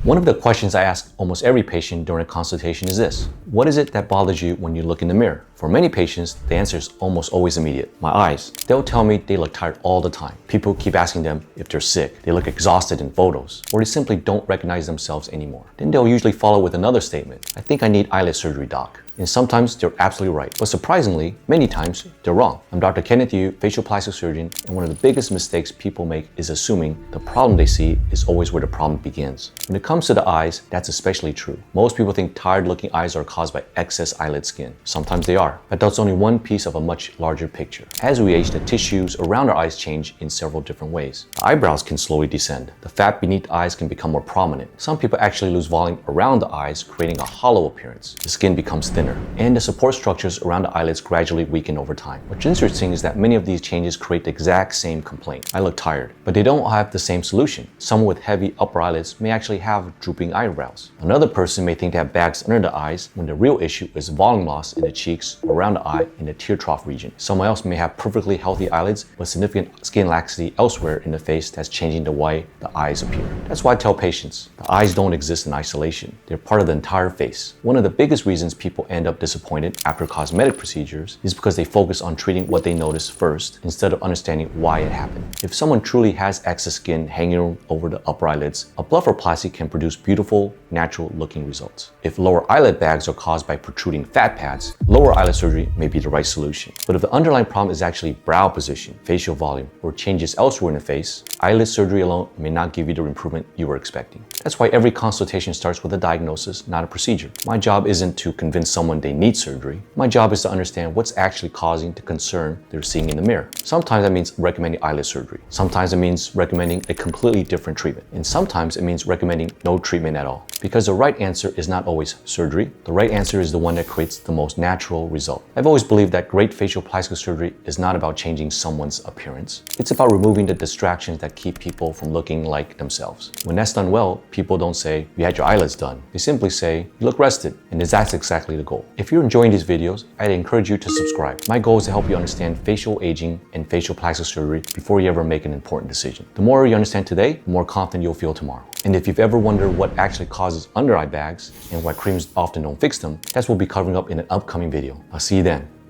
One of the questions I ask almost every patient during a consultation is this: what is it that bothers you when you look in the mirror? For many patients, the answer is almost always immediate: my eyes. They'll tell me they look tired all the time. People keep asking them if they're sick. They look exhausted in photos, or they simply don't recognize themselves anymore. Then they'll usually follow with another statement: I think I need eyelid surgery, doc. And sometimes they're absolutely right. But surprisingly, many times they're wrong. I'm Dr. Kenneth Yu, facial plastic surgeon, and one of the biggest mistakes people make is assuming the problem they see is always where the problem begins. When it comes to the eyes, that's especially true. Most people think tired-looking eyes are caused by excess eyelid skin. Sometimes they are, but that's only one piece of a much larger picture. As we age, the tissues around our eyes change in several different ways. The eyebrows can slowly descend. The fat beneath the eyes can become more prominent. Some people actually lose volume around the eyes, creating a hollow appearance. The skin becomes thinner, and the support structures around the eyelids gradually weaken over time. What's interesting is that many of these changes create the exact same complaint: I look tired. But they don't have the same solution. Someone with heavy upper eyelids may actually have drooping eyebrows. Another person may think they have bags under the eyes when the real issue is volume loss in the cheeks, around the eye, in the tear trough region. Someone else may have perfectly healthy eyelids but significant skin laxity elsewhere in the face that's changing the way the eyes appear. That's why I tell patients, the eyes don't exist in isolation. They're part of the entire face. One of the biggest reasons people end up disappointed after cosmetic procedures is because they focus on treating what they notice first instead of understanding why it happened. If someone truly has excess skin hanging over the upper eyelids, a blepharoplasty can produce beautiful, natural looking results. If lower eyelid bags are caused by protruding fat pads, lower eyelid surgery may be the right solution. But if the underlying problem is actually brow position, facial volume, or changes elsewhere in the face, eyelid surgery alone may not give you the improvement you were expecting. That's why every consultation starts with a diagnosis, not a procedure. My job isn't to convince someone they need surgery. My job is to understand what's actually causing the concern they're seeing in the mirror. Sometimes that means recommending eyelid surgery. Sometimes it means recommending a completely different treatment. And sometimes it means recommending no treatment at all. Because the right answer is not always surgery. The right answer is the one that creates the most natural result. I've always believed that great facial plastic surgery is not about changing someone's appearance. It's about removing the distractions that keep people from looking like themselves. When that's done well, people don't say, you had your eyelids done. They simply say, you look rested. And that's exactly the goal. If you're enjoying these videos, I'd encourage you to subscribe. My goal is to help you understand facial aging and facial plastic surgery before you ever make an important decision. The more you understand today, the more confident you'll feel tomorrow. And if you've ever wondered what actually causes under eye bags and why creams often don't fix them, that's what we'll be covering up in an upcoming video. I'll see you then.